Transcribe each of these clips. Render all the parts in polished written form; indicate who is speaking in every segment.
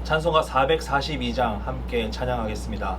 Speaker 1: 찬송가 442장 함께 찬양하겠습니다.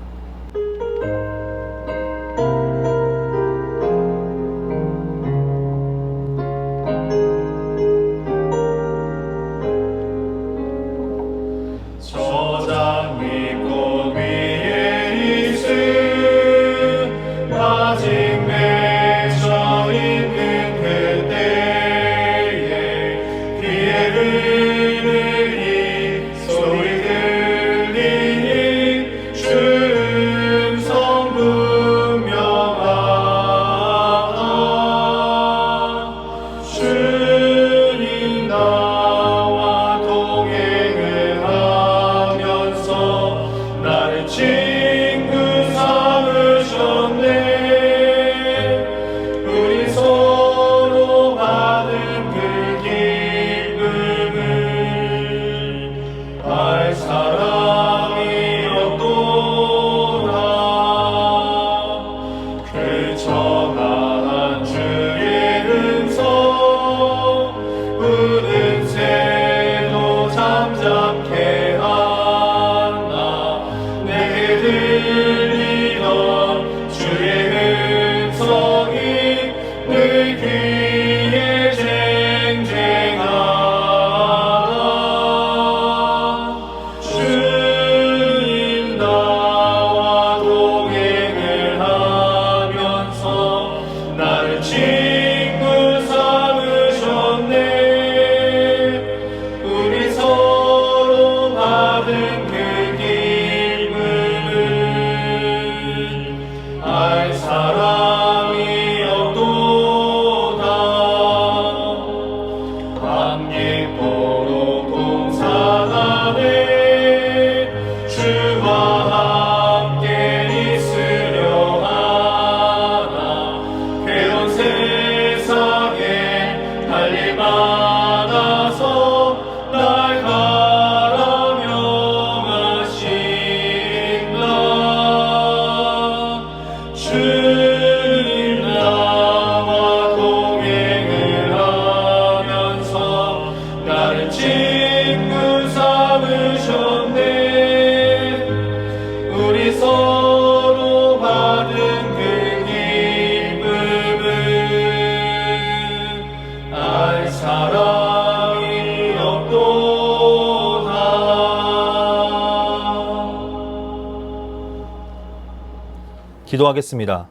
Speaker 1: 기도하겠습니다.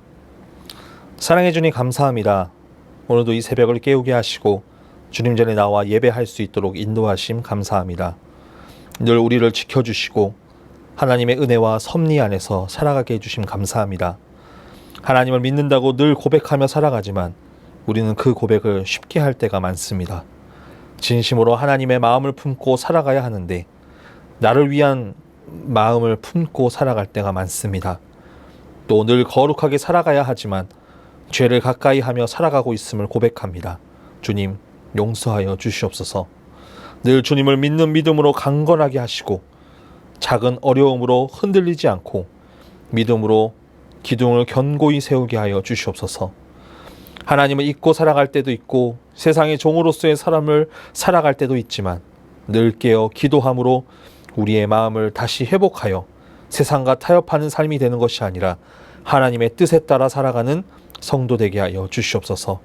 Speaker 1: 사랑해 주님 감사합니다. 오늘도 이 새벽을 깨우게 하시고 주님 전에 나와 예배할 수 있도록 인도하심 감사합니다. 늘 우리를 지켜주시고 하나님의 은혜와 섭리 안에서 살아가게 해주심 감사합니다. 하나님을 믿는다고 늘 고백하며 살아가지만 우리는 그 고백을 쉽게 할 때가 많습니다. 진심으로 하나님의 마음을 품고 살아가야 하는데 나를 위한 마음을 품고 살아갈 때가 많습니다. 또 늘 거룩하게 살아가야 하지만 죄를 가까이 하며 살아가고 있음을 고백합니다. 주님 용서하여 주시옵소서. 늘 주님을 믿는 믿음으로 강건하게 하시고 작은 어려움으로 흔들리지 않고 믿음으로 기둥을 견고히 세우게 하여 주시옵소서. 하나님을 잊고 살아갈 때도 있고 세상의 종으로서의 사람을 살아갈 때도 있지만 늘 깨어 기도함으로 우리의 마음을 다시 회복하여 세상과 타협하는 삶이 되는 것이 아니라 하나님의 뜻에 따라 살아가는 성도 되게 하여 주시옵소서.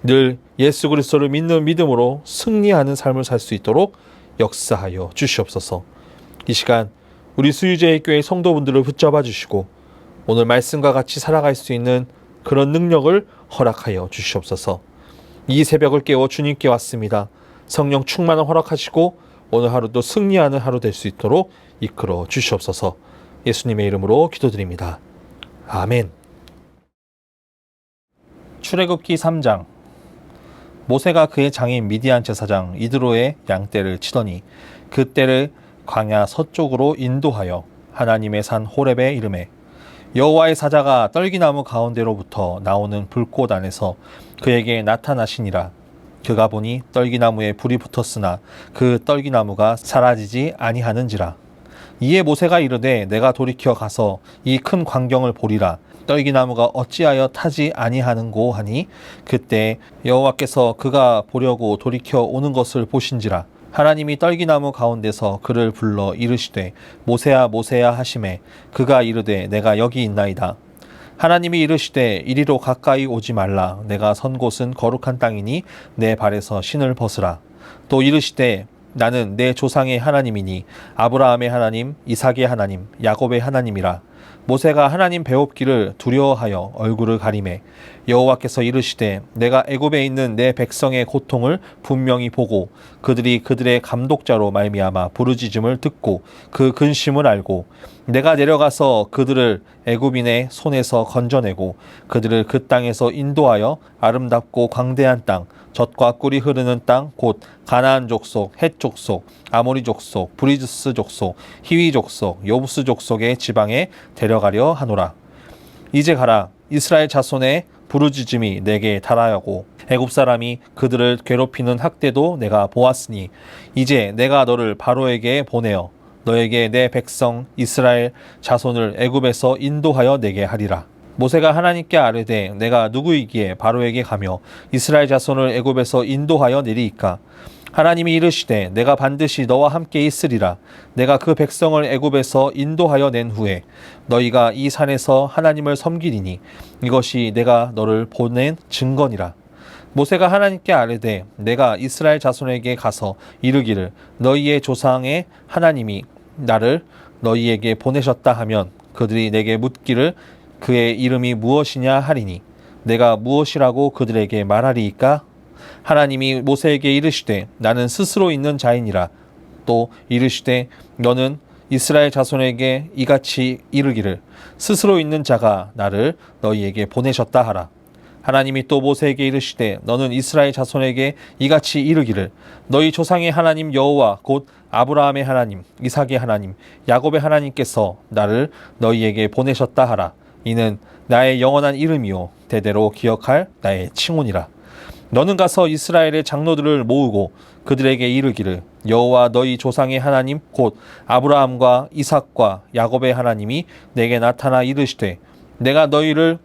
Speaker 1: 늘 예수 그리스도를 믿는 믿음으로 승리하는 삶을 살 수 있도록 역사하여 주시옵소서. 이 시간 우리 수유제의 교회 성도분들을 붙잡아 주시고 오늘 말씀과 같이 살아갈 수 있는 그런 능력을 허락하여 주시옵소서. 이 새벽을 깨워 주님께 왔습니다. 성령 충만을 허락하시고 오늘 하루도 승리하는 하루 될 수 있도록 이끌어 주시옵소서. 예수님의 이름으로 기도드립니다. 아멘. 출애굽기 3장. 모세가 그의 장인 미디안 제사장 이드로의 양떼를 치더니 그 떼를 광야 서쪽으로 인도하여 하나님의 산 호렙에 이르매 여호와의 사자가 떨기나무 가운데로부터 나오는 불꽃 안에서 그에게 나타나시니라. 그가 보니 떨기나무에 불이 붙었으나 그 떨기나무가 사라지지 아니하는지라. 이에 모세가 이르되 내가 돌이켜 가서 이 큰 광경을 보리라. 떨기나무가 어찌하여 타지 아니하는고 하니 그때 여호와께서 그가 보려고 돌이켜 오는 것을 보신지라. 하나님이 떨기나무 가운데서 그를 불러 이르시되 모세야 모세야 하시매 그가 이르되 내가 여기 있나이다. 하나님이 이르시되 이리로 가까이 오지 말라. 내가 선 곳은 거룩한 땅이니 내 발에서 신을 벗으라. 또 이르시되 나는 내 조상의 하나님이니 아브라함의 하나님, 이삭의 하나님, 야곱의 하나님이라. 모세가 하나님 배웁기를 두려워하여 얼굴을 가리매 여호와께서 이르시되 내가 애굽에 있는 내 백성의 고통을 분명히 보고 그들이 그들의 감독자로 말미암아 부르짖음을 듣고 그 근심을 알고 내가 내려가서 그들을 애굽인의 손에서 건져내고 그들을 그 땅에서 인도하여 아름답고 광대한 땅 젖과 꿀이 흐르는 땅 곧 가나안 족속, 헷 족속, 아모리 족속, 브리스 족속, 히위 족속, 여부스 족속의 지방에 데려가려 하노라. 이제 가라. 이스라엘 자손의 부르짖음이 내게 달하여고 애굽 사람이 그들을 괴롭히는 학대도 내가 보았으니 이제 내가 너를 바로에게 보내어 너에게 내 백성 이스라엘 자손을 애굽에서 인도하여 내게 하리라. 모세가 하나님께 아뢰되 내가 누구이기에 바로에게 가며 이스라엘 자손을 애굽에서 인도하여 내리이까. 하나님이 이르시되 내가 반드시 너와 함께 있으리라. 내가 그 백성을 애굽에서 인도하여 낸 후에 너희가 이 산에서 하나님을 섬기리니 이것이 내가 너를 보낸 증거니라. 모세가 하나님께 아뢰되 내가 이스라엘 자손에게 가서 이르기를 너희의 조상의 하나님이 나를 너희에게 보내셨다 하면 그들이 내게 묻기를 그의 이름이 무엇이냐 하리니 내가 무엇이라고 그들에게 말하리이까? 하나님이 모세에게 이르시되 나는 스스로 있는 자이니라. 또 이르시되 너는 이스라엘 자손에게 이같이 이르기를 스스로 있는 자가 나를 너희에게 보내셨다 하라. 하나님이 또 모세에게 이르시되 너는 이스라엘 자손에게 이같이 이르기를 너희 조상의 하나님 여호와 곧 아브라함의 하나님, 이삭의 하나님, 야곱의 하나님께서 나를 너희에게 보내셨다 하라. 이는 나의 영원한 이름이요 대대로 기억할 나의 칭혼이라. 너는 가서 이스라엘의 장로들을 모으고 그들에게 이르기를 여호와 너희 조상의 하나님 곧 아브라함과 이삭과 야곱의 하나님이 내게 나타나 이르시되 내가 너희를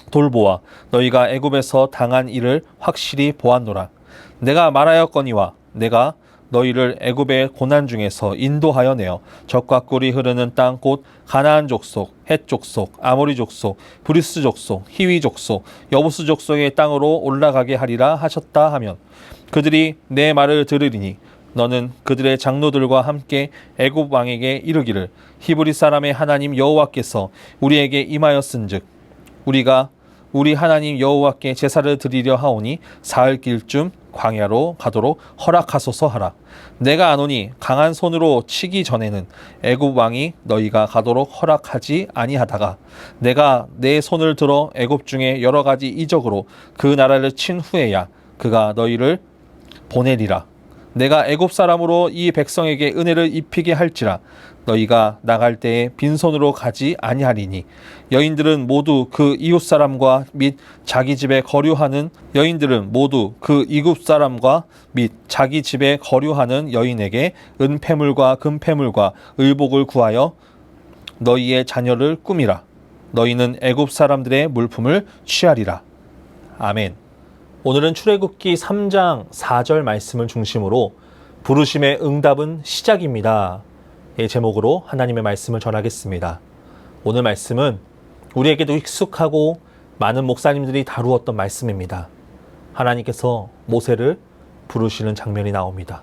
Speaker 1: 돌보아 너희가 애굽에서 당한 일을 확실히 보았노라. 내가 말하였거니와 내가 너희를 애굽의 고난 중에서 인도하여 내어 젖과 꿀이 흐르는 땅 곧 가나안 족속, 헷 족속, 아모리 족속, 브리스 족속, 히위 족속, 여부스 족속의 땅으로 올라가게 하리라 하셨다 하면 그들이 내 말을 들으리니 너는 그들의 장로들과 함께 애굽 왕에게 이르기를 히브리 사람의 하나님 여호와께서 우리에게 임하였은즉 우리가 우리 하나님 여호와께 제사를 드리려 하오니 사흘 길쯤 광야로 가도록 허락하소서 하라. 내가 아노니 강한 손으로 치기 전에는 애굽 왕이 너희가 가도록 허락하지 아니하다가 내가 내 손을 들어 애굽 중에 여러 가지 이적으로 그 나라를 친 후에야 그가 너희를 보내리라. 내가 애굽 사람으로 이 백성에게 은혜를 입히게 할지라 너희가 나갈 때에 빈손으로 가지 아니하리니 여인들은 모두 그 이웃 사람과 및 자기 집에 거류하는 여인들은 모두 그 이웃 사람과 및 자기 집에 거류하는 여인에게 은폐물과 금폐물과 의복을 구하여 너희의 자녀를 꾸미라. 너희는 애굽 사람들의 물품을 취하리라. 아멘. 오늘은 출애굽기 3장 4절 말씀을 중심으로 부르심의 응답은 시작입니다. 의 제목으로 하나님의 말씀을 전하겠습니다. 오늘 말씀은 우리에게도 익숙하고 많은 목사님들이 다루었던 말씀입니다. 하나님께서 모세를 부르시는 장면이 나옵니다.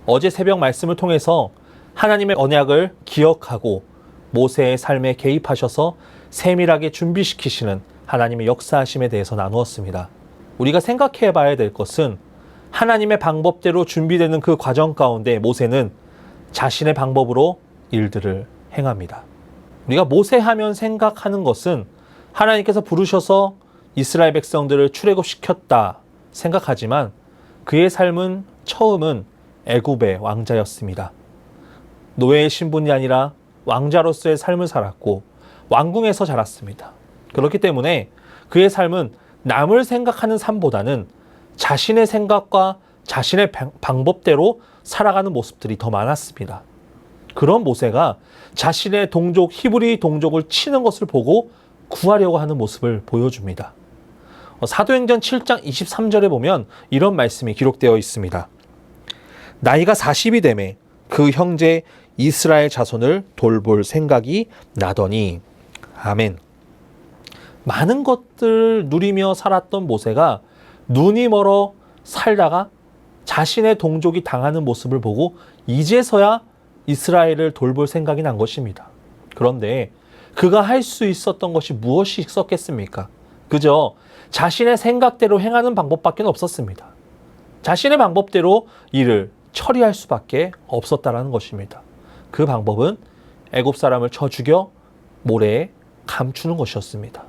Speaker 1: 어제 새벽 말씀을 통해서 하나님의 언약을 기억하고 모세의 삶에 개입하셔서 세밀하게 준비시키시는 하나님의 역사하심에 대해서 나누었습니다. 우리가 생각해 봐야 될 것은 하나님의 방법대로 준비되는 그 과정 가운데 모세는 자신의 방법으로 일들을 행합니다. 우리가 모세하면 생각하는 것은 하나님께서 부르셔서 이스라엘 백성들을 출애굽시켰다 생각하지만 그의 삶은 처음은 애굽의 왕자였습니다. 노예의 신분이 아니라 왕자로서의 삶을 살았고 왕궁에서 자랐습니다. 그렇기 때문에 그의 삶은 남을 생각하는 삶보다는 자신의 생각과 자신의 방법대로 살아가는 모습들이 더 많았습니다. 그런 모세가 자신의 동족 히브리 동족을 치는 것을 보고 구하려고 하는 모습을 보여줍니다. 사도행전 7장 23절에 보면 이런 말씀이 기록되어 있습니다. 나이가 40이 되매 그 형제 이스라엘 자손을 돌볼 생각이 나더니. 아멘. 많은 것들을 누리며 살았던 모세가 눈이 멀어 살다가 자신의 동족이 당하는 모습을 보고 이제서야 이스라엘을 돌볼 생각이 난 것입니다. 그런데 그가 할 수 있었던 것이 무엇이 있었겠습니까? 그저 자신의 생각대로 행하는 방법밖에 없었습니다. 자신의 방법대로 일을 처리할 수밖에 없었다는 것입니다. 그 방법은 애굽 사람을 쳐 죽여 모래에 감추는 것이었습니다.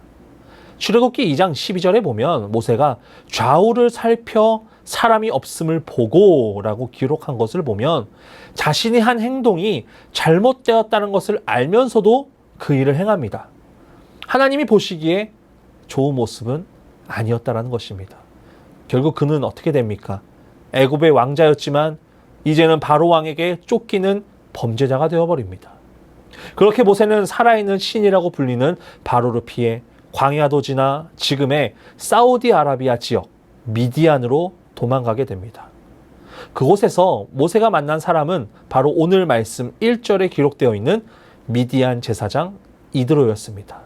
Speaker 1: 출애굽기 2장 12절에 보면 모세가 좌우를 살펴 사람이 없음을 보고라고 기록한 것을 보면 자신이 한 행동이 잘못되었다는 것을 알면서도 그 일을 행합니다. 하나님이 보시기에 좋은 모습은 아니었다는 것입니다. 결국 그는 어떻게 됩니까? 애굽의 왕자였지만 이제는 바로 왕에게 쫓기는 범죄자가 되어버립니다. 그렇게 모세는 살아있는 신이라고 불리는 바로를 피해 광야도 지나 지금의 사우디아라비아 지역 미디안으로 도망가게 됩니다. 그곳에서 모세가 만난 사람은 바로 오늘 말씀 1절에 기록되어 있는 미디안 제사장 이드로였습니다.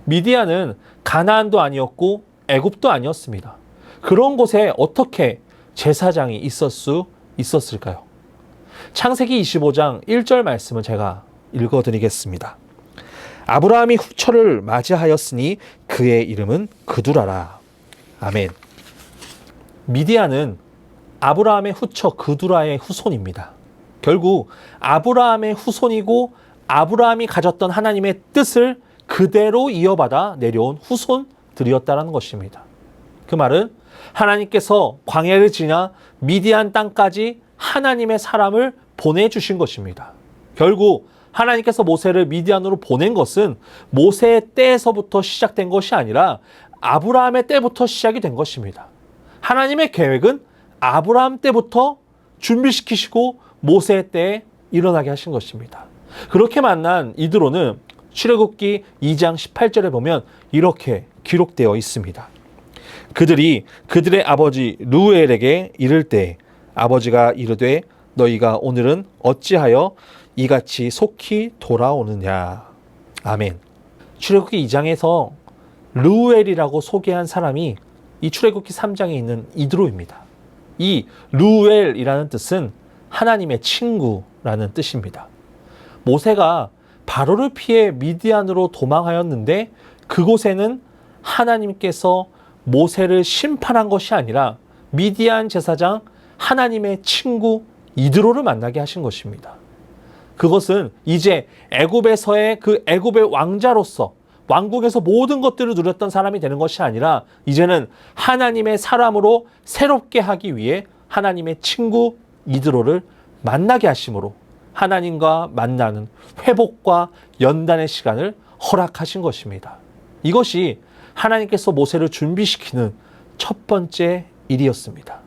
Speaker 1: 미디안은 가나안도 아니었고 애굽도 아니었습니다. 그런 곳에 어떻게 제사장이 있었을까요? 창세기 25장 1절 말씀을 제가 읽어드리겠습니다. 아브라함이 후처를 맞이하였으니 그의 이름은 그두라라. 아멘. 미디안은 아브라함의 후처 그두라의 후손입니다. 결국 아브라함의 후손이고 아브라함이 가졌던 하나님의 뜻을 그대로 이어받아 내려온 후손들이었다는 것입니다. 그 말은 하나님께서 광야를 지나 미디안 땅까지 하나님의 사람을 보내주신 것입니다. 결국 하나님께서 모세를 미디안으로 보낸 것은 모세의 때에서부터 시작된 것이 아니라 아브라함의 때부터 시작이 된 것입니다. 하나님의 계획은 아브라함 때부터 준비시키시고 모세의 때에 일어나게 하신 것입니다. 그렇게 만난 이드로는 출애굽기 2장 18절에 보면 이렇게 기록되어 있습니다. 그들이 그들의 아버지 루엘에게 이를 때 아버지가 이르되 너희가 오늘은 어찌하여 이같이 속히 돌아오느냐. 아멘. 출애굽기 2장에서 루엘이라고 소개한 사람이 이 출애굽기 3장에 있는 이드로입니다. 이 루엘이라는 뜻은 하나님의 친구라는 뜻입니다. 모세가 바로를 피해 미디안으로 도망하였는데 그곳에는 하나님께서 모세를 심판한 것이 아니라 미디안 제사장 하나님의 친구 이드로를 만나게 하신 것입니다. 그것은 이제 애굽에서의 그 애굽의 왕자로서 왕국에서 모든 것들을 누렸던 사람이 되는 것이 아니라 이제는 하나님의 사람으로 새롭게 하기 위해 하나님의 친구 이드로를 만나게 하심으로 하나님과 만나는 회복과 연단의 시간을 허락하신 것입니다. 이것이 하나님께서 모세를 준비시키는 첫 번째 일이었습니다.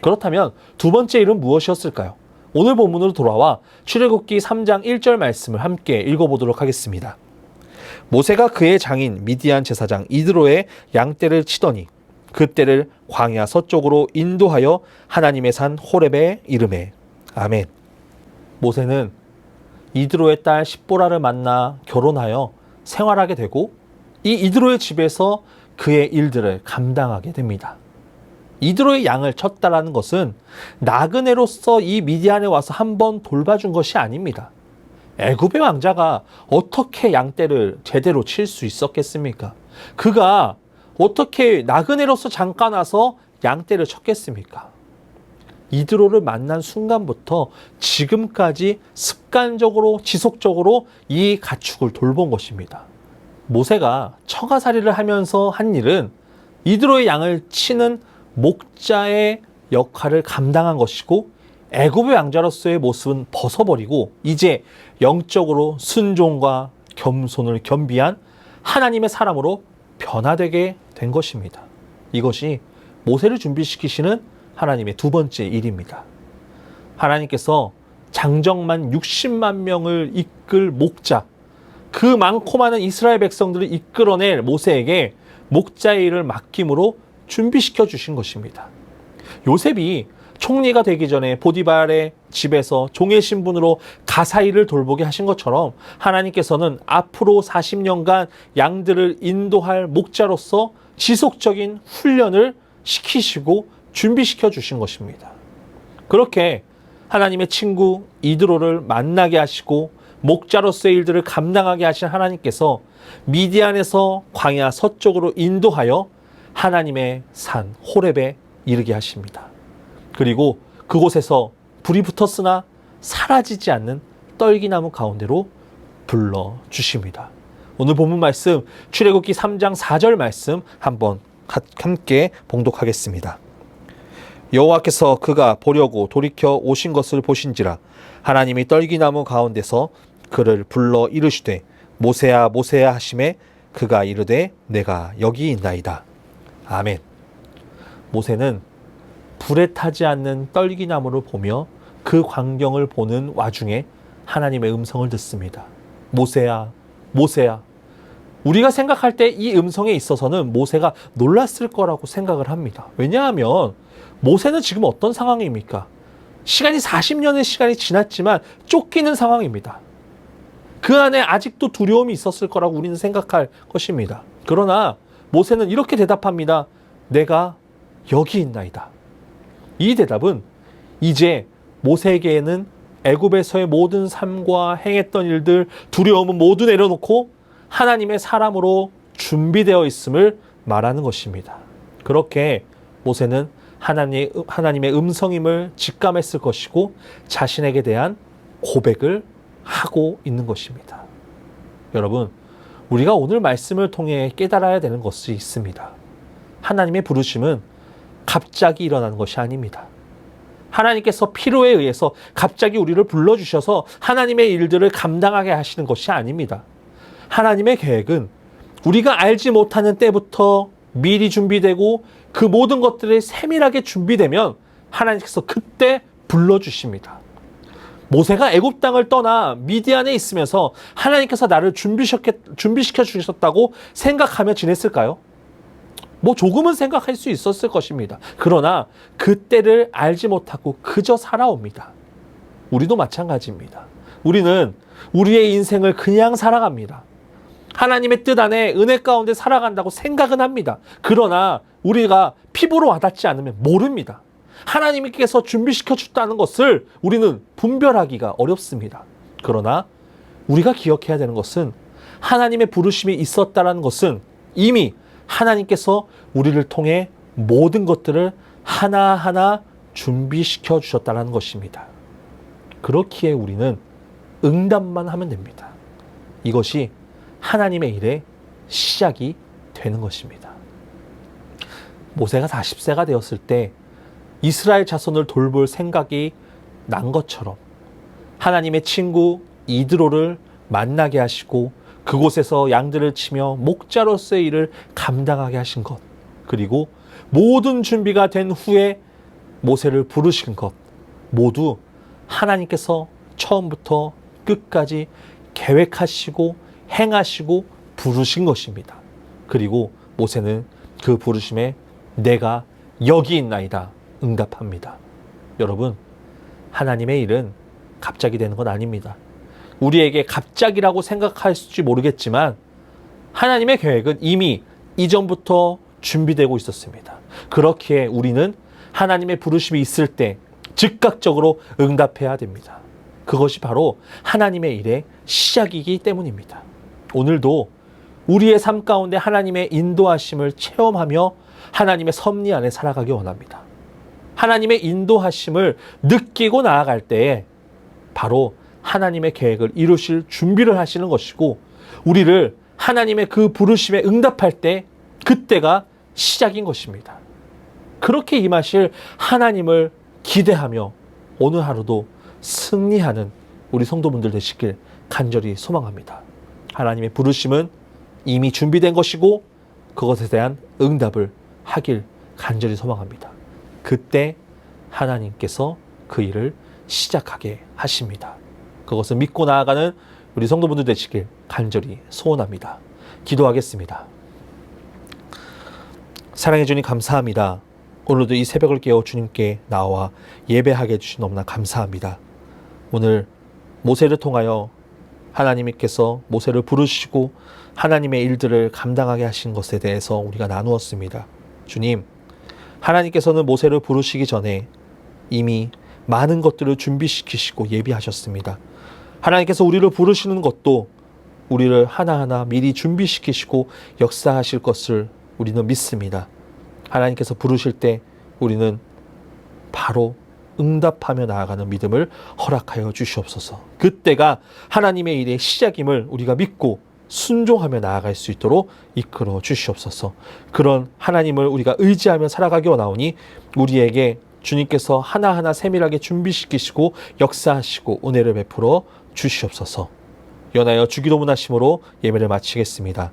Speaker 1: 그렇다면 두 번째 일은 무엇이었을까요? 오늘 본문으로 돌아와 출애굽기 3장 1절 말씀을 함께 읽어보도록 하겠습니다. 모세가 그의 장인 미디안 제사장 이드로의 양떼를 치더니 그 떼를 광야 서쪽으로 인도하여 하나님의 산 호렙에 이르매. 아멘. 모세는 이드로의 딸 십보라를 만나 결혼하여 생활하게 되고 이 이드로의 집에서 그의 일들을 감당하게 됩니다. 이드로의 양을 쳤다라는 것은 나그네로서 이 미디안에 와서 한번 돌봐준 것이 아닙니다. 애굽의 왕자가 어떻게 양떼를 제대로 칠 수 있었겠습니까? 그가 어떻게 나그네로서 잠깐 와서 양떼를 쳤겠습니까? 이드로를 만난 순간부터 지금까지 습관적으로 지속적으로 이 가축을 돌본 것입니다. 모세가 처가살이를 하면서 한 일은 이드로의 양을 치는 목자의 역할을 감당한 것이고 애굽의 왕자로서의 모습은 벗어버리고 이제 영적으로 순종과 겸손을 겸비한 하나님의 사람으로 변화되게 된 것입니다. 이것이 모세를 준비시키시는 하나님의 두 번째 일입니다. 하나님께서 장정만 60만 명을 이끌 목자, 그 많고 많은 이스라엘 백성들을 이끌어낼 모세에게 목자의 일을 맡김으로 준비시켜 주신 것입니다. 요셉이 총리가 되기 전에 보디발의 집에서 종의 신분으로 가사 일을 돌보게 하신 것처럼 하나님께서는 앞으로 40년간 양들을 인도할 목자로서 지속적인 훈련을 시키시고 준비시켜 주신 것입니다. 그렇게 하나님의 친구 이드로를 만나게 하시고 목자로서의 일들을 감당하게 하신 하나님께서 미디안에서 광야 서쪽으로 인도하여 하나님의 산 호렙에 이르게 하십니다. 그리고 그곳에서 불이 붙었으나 사라지지 않는 떨기나무 가운데로 불러주십니다. 오늘 본문 말씀 출애굽기 3장 4절 말씀 한번 함께 봉독하겠습니다. 여호와께서 그가 보려고 돌이켜 오신 것을 보신지라 하나님이 떨기나무 가운데서 그를 불러 이르시되 모세야 모세야 하시매 그가 이르되 내가 여기 있나이다. 아멘. 모세는 불에 타지 않는 떨기나무를 보며 그 광경을 보는 와중에 하나님의 음성을 듣습니다. 모세야, 모세야. 우리가 생각할 때 이 음성에 있어서는 모세가 놀랐을 거라고 생각을 합니다. 왜냐하면 모세는 지금 어떤 상황입니까? 시간이 40년의 시간이 지났지만 쫓기는 상황입니다. 그 안에 아직도 두려움이 있었을 거라고 우리는 생각할 것입니다. 그러나 모세는 이렇게 대답합니다. 내가 여기 있나이다. 이 대답은 이제 모세에게는 애굽에서의 모든 삶과 행했던 일들, 두려움은 모두 내려놓고 하나님의 사람으로 준비되어 있음을 말하는 것입니다. 그렇게 모세는 하나님의 음성임을 직감했을 것이고 자신에게 대한 고백을 하고 있는 것입니다. 여러분, 우리가 오늘 말씀을 통해 깨달아야 되는 것이 있습니다. 하나님의 부르심은 갑자기 일어나는 것이 아닙니다. 하나님께서 필요에 의해서 갑자기 우리를 불러주셔서 하나님의 일들을 감당하게 하시는 것이 아닙니다. 하나님의 계획은 우리가 알지 못하는 때부터 미리 준비되고 그 모든 것들이 세밀하게 준비되면 하나님께서 그때 불러주십니다. 모세가 애굽 땅을 떠나 미디안에 있으면서 하나님께서 나를 준비시켜 주셨다고 생각하며 지냈을까요? 조금은 생각할 수 있었을 것입니다. 그러나 그때를 알지 못하고 그저 살아옵니다. 우리도 마찬가지입니다. 우리는 우리의 인생을 그냥 살아갑니다. 하나님의 뜻 안에 은혜 가운데 살아간다고 생각은 합니다. 그러나 우리가 피부로 와닿지 않으면 모릅니다. 하나님께서 준비시켜 줬다는 것을 우리는 분별하기가 어렵습니다. 그러나 우리가 기억해야 되는 것은 하나님의 부르심이 있었다는 것은 이미 하나님께서 우리를 통해 모든 것들을 하나하나 준비시켜 주셨다는 것입니다. 그렇기에 우리는 응답만 하면 됩니다. 이것이 하나님의 일의 시작이 되는 것입니다. 모세가 40세가 되었을 때 이스라엘 자손을 돌볼 생각이 난 것처럼 하나님의 친구 이드로를 만나게 하시고 그곳에서 양들을 치며 목자로서의 일을 감당하게 하신 것, 그리고 모든 준비가 된 후에 모세를 부르신 것, 모두 하나님께서 처음부터 끝까지 계획하시고 행하시고 부르신 것입니다. 그리고 모세는 그 부르심에 내가 여기 있나이다 응답합니다. 여러분, 하나님의 일은 갑자기 되는 건 아닙니다. 우리에게 갑자기라고 생각할지 모르겠지만 하나님의 계획은 이미 이전부터 준비되고 있었습니다. 그렇기에 우리는 하나님의 부르심이 있을 때 즉각적으로 응답해야 됩니다. 그것이 바로 하나님의 일의 시작이기 때문입니다. 오늘도 우리의 삶 가운데 하나님의 인도하심을 체험하며 하나님의 섭리 안에 살아가기 원합니다. 하나님의 인도하심을 느끼고 나아갈 때에 바로 하나님의 계획을 이루실 준비를 하시는 것이고, 우리를 하나님의 그 부르심에 응답할 때 그때가 시작인 것입니다. 그렇게 임하실 하나님을 기대하며 오늘 하루도 승리하는 우리 성도분들 되시길 간절히 소망합니다. 하나님의 부르심은 이미 준비된 것이고 그것에 대한 응답을 하길 간절히 소망합니다. 그때 하나님께서 그 일을 시작하게 하십니다. 그것을 믿고 나아가는 우리 성도분들 되시길 간절히 소원합니다. 기도하겠습니다. 사랑해 주님 감사합니다. 오늘도 이 새벽을 깨워 주님께 나와 예배하게 해주신 너무나 감사합니다. 오늘 모세를 통하여 하나님께서 모세를 부르시고 하나님의 일들을 감당하게 하신 것에 대해서 우리가 나누었습니다. 주님, 하나님께서는 모세를 부르시기 전에 이미 많은 것들을 준비시키시고 예비하셨습니다. 하나님께서 우리를 부르시는 것도 우리를 하나하나 미리 준비시키시고 역사하실 것을 우리는 믿습니다. 하나님께서 부르실 때 우리는 바로 응답하며 나아가는 믿음을 허락하여 주시옵소서. 그때가 하나님의 일의 시작임을 우리가 믿고 순종하며 나아갈 수 있도록 이끌어 주시옵소서. 그런 하나님을 우리가 의지하며 살아가기 원하오니 우리에게 주님께서 하나하나 세밀하게 준비시키시고 역사하시고 은혜를 베풀어 주시옵소서. 연하여 주기도문 하심으로 예배를 마치겠습니다.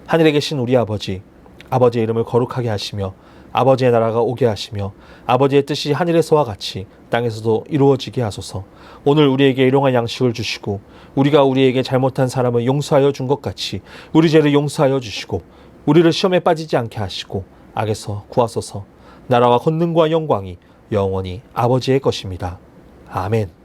Speaker 1: 하늘에 계신 우리 아버지, 아버지의 이름을 거룩하게 하시며 아버지의 나라가 오게 하시며 아버지의 뜻이 하늘에서와 같이 땅에서도 이루어지게 하소서. 오늘 우리에게 일용할 양식을 주시고 우리가 우리에게 잘못한 사람을 용서하여 준 것 같이 우리 죄를 용서하여 주시고 우리를 시험에 빠지지 않게 하시고 악에서 구하소서. 나라와 권능과 영광이 영원히 아버지의 것입니다. 아멘.